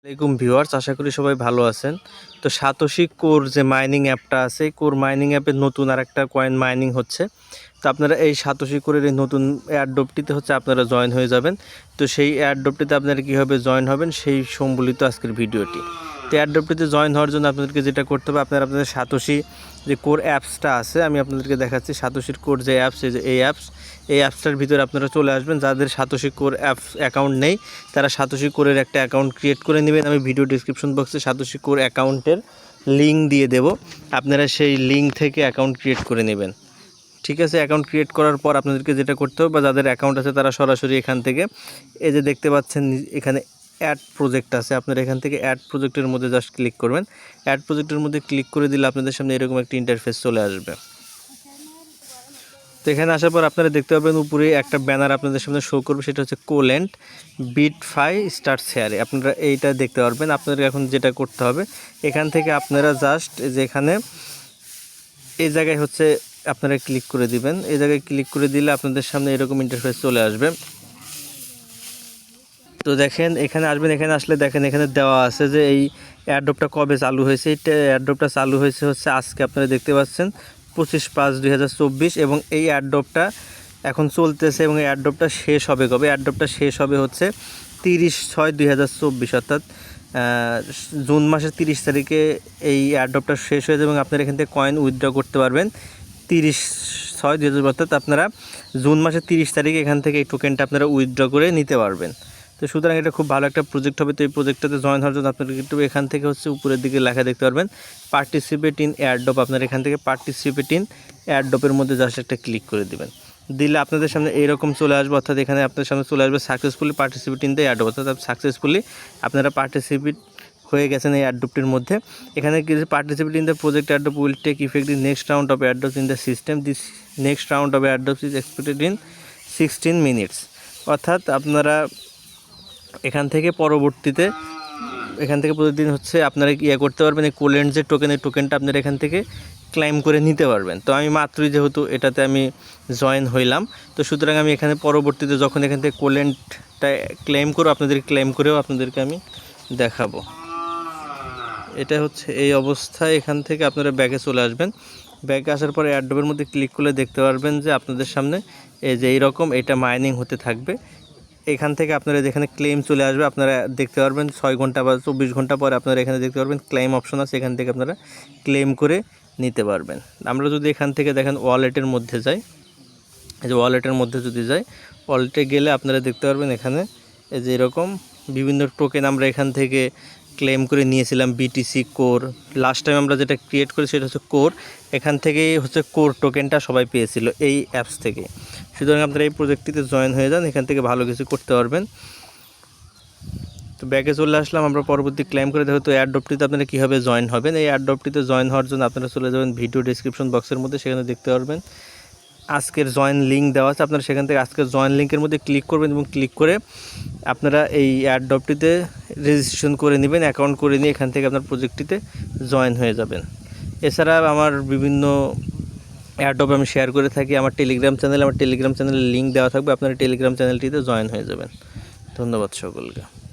আসসালামাইকুম ভিউয়ার্স, আশা করি সবাই ভালো আছেন। তো সাতোশি কোর যে মাইনিং অ্যাপটা আছে, কোর মাইনিং অ্যাপে নতুন আরেকটা কয়েন মাইনিং হচ্ছে। তো আপনারা এই সাতোশি কোরের এই নতুন এয়ারড্রপটিতে আপনারা জয়েন হয়ে যাবেন। তো সেই এয়ারড্রপটিতে আপনারা কীভাবে জয়েন হবেন সেই সম্বলিত আজকের ভিডিওটি। তো এয়ারড্রপটিতে জয়েন হওয়ার জন্য আপনাদেরকে যেটা করতে হবে, আপনাদের সাতোশি যে কোর অ্যাপসটা আছে আমি আপনাদেরকে দেখাচ্ছি। সাতোশির কোর যে অ্যাপস, এই অ্যাপসটার ভিতরে আপনারা চলে আসবেন। যাদের সাতোশি কোর অ্যাপস অ্যাকাউন্ট নেই তারা সাতোশি কোরের একটা অ্যাকাউন্ট ক্রিয়েট করে নেবেন। আমি ভিডিও ডিসক্রিপশন বক্সে সাতোশি কোর অ্যাকাউন্টের লিঙ্ক দিয়ে দেব, আপনারা সেই লিঙ্ক থেকে অ্যাকাউন্ট ক্রিয়েট করে নেবেন। ঠিক আছে, অ্যাকাউন্ট ক্রিয়েট করার পর আপনাদেরকে যেটা করতে হবে, বা যাদের অ্যাকাউন্ট আছে তারা সরাসরি এখান থেকে এই যে দেখতে পাচ্ছেন এখানে অ্যাড প্রজেক্ট আছে, আপনারা এখান থেকে অ্যাড প্রজেক্টের মধ্যে জাস্ট ক্লিক করবেন। অ্যাড প্রজেক্টের মধ্যে ক্লিক করে দিলে আপনাদের সামনে এরকম একটা ইন্টারফেস চলে আসবে। তো এখানে আসার পর আপনারা দেখতে পাবেন উপরে একটা ব্যানার আপনাদের সামনে শো করবে, সেটা হচ্ছে কোলেন্ট বিটফাই স্টার্ট শেয়ারে। আপনারা এইটা দেখতে পারবেন। আপনাদের এখন যেটা করতে হবে, এখান থেকে আপনারা জাস্ট যেখানে এই জায়গায় হচ্ছে আপনারা ক্লিক করে দিবেন। এই জায়গায় ক্লিক করে দিলে আপনাদের সামনে এরকম ইন্টারফেস চলে আসবে। তো দেখেন এখানে আসবেন, এখানে আসলে দেখেন এখানে দেওয়া আছে যে এই এয়ারড্রপটা কবে চালু হয়েছে। এই এয়ারড্রপটা চালু হয়েছে হচ্ছে আজকে, আপনারা দেখতে পাচ্ছেন 25/5/2024, এবং এই এয়ারড্রপটা এখন চলতেছে এবং এই এয়ারড্রপটা শেষ হবে কবে? এয়ারড্রপটা শেষ হবে হচ্ছে 30/6/2024, অর্থাৎ জুন মাসের 30 তারিখে এই এয়ারড্রপটা শেষ হয়ে যাবে এবং আপনারা এখান থেকে কয়েন উইথড্র করতে পারবেন 30/6/2024, অর্থাৎ আপনারা জুন মাসের 30 তারিখে এখান থেকে এই টোকেনটা আপনারা উইথড্র করে নিতে পারবেন। তো সুতরাং এটা খুব ভালো একটা প্রজেক্ট হবে। তো এই প্রজেক্টটাতে জয়েন হওয়ার জন্য আপনারা কিন্তু এখান থেকে হচ্ছে উপরের দিকে লেখা দেখতে পারবেন পার্টিসিপেট ইন এয়ারড্রপ। আপনারা এখান থেকে পার্টিসিপেট ইন এয়ারড্রপের মধ্যে জাস্ট একটা ক্লিক করে দেবেন। দিলে আপনাদের সামনে এইরকম চলে আসবে, অর্থাৎ এখানে আপনাদের সামনে চলে আসবে successfully participate in the airdrop, অর্থাৎ সাকসেসফুলি আপনারা পার্টিসিপেট হয়ে গেছেন এই এয়ারড্রপটির মধ্যে। এখানে কিছু participate in the project airdrop will take effect in next round of airdrops in the system. This next round of airdrops is expected ইন 16 মিনিটস। অর্থাৎ আপনারা এখান থেকে পরবর্তীতে প্রতিদিন হচ্ছে আপনারা করতে পারবেন এই কোলেন্ট যে টোকেনটা আপনারা এখান থেকে ক্লেম করে নিতে পারবেন। তো আমি মাত্রই যেহেতু এটাতে আমি জয়েন হইলাম, তো সুতরাং আমি এখানে পরবর্তীতে যখন এখান থেকে কোলেন্টটা ক্লেম করব ক্লেম করেও আপনাদেরকে আমি দেখাবো। এটা হচ্ছে এই অবস্থায়। এখান থেকে আপনারা ব্যাকে চলে আসবেন। ব্যাকে আসার পরে এয়ারড্রপের মধ্যে ক্লিক করলে দেখতে পারবেন যে আপনাদের সামনে এই যে এইরকম এটা মাইনিং হতে থাকবে। এখান থেকে আপনারা যেখানে ক্লেম চলে আসবে আপনারা দেখতে পারবেন 6 ঘন্টা বা 24 ঘন্টা পরে আপনারা এখানে দেখতে পারবেন ক্লেম অপশন আছে, এখান থেকে আপনারা ক্লেম করে নিতে পারবেন। আমরা যদি এখান থেকে দেখেন ওয়ালেটের মধ্যে যাই, এই যে ওয়ালেটের মধ্যে যদি যাই, ওয়ালেটে গেলে আপনারা দেখতে পারবেন এখানে এই যে এরকম বিভিন্ন টোকেন আমরা এখান থেকে ক্লেম করে নিয়েছিলাম। বিটিসি কোর, লাস্ট টাইম আমরা যেটা ক্রিয়েট করি সেটা হচ্ছে কোর। এখান থেকেই হচ্ছে কোর টোকেনটা সবাই পেয়েছিল এই অ্যাপস থেকে। সুতরাং আপনারা এই প্রজেক্টটিতে জয়েন হয়ে যান, এখান থেকে ভালো কিছু করতে পারবেন। তো ব্যাকে চলে আসলাম, আমরা পরবর্তী ক্লেম করে দেখো। তো এয়ারড্রপটিতে আপনারা কীভাবে জয়েন হবেন, এই এয়ারড্রপটিতে জয়েন হওয়ার জন্য আপনারা চলে যাবেন ভিডিও ডিসক্রিপশন বক্সের মধ্যে, সেখানে দেখতে পারবেন আজকের জয়েন লিঙ্ক দেওয়া আছে। আপনারা সেখান থেকে আজকের জয়েন লিঙ্কের মধ্যে ক্লিক করবেন এবং ক্লিক করে আপনারা এই এয়ারড্রপটিতে রেজিস্ট্রেশন করে নেবেন, অ্যাকাউন্ট করে নিয়ে এখান থেকে আপনার প্রজেক্টটিতে জয়েন হয়ে যাবেন। এছাড়া আমার বিভিন্ন এয়ারড্রপ আমি শেয়ার করে থাকি আমার টেলিগ্রাম চ্যানেলে লিঙ্ক দেওয়া থাকবে, আপনারা টেলিগ্রাম চ্যানেলটিতে জয়েন হয়ে যাবেন। ধন্যবাদ সকলকে।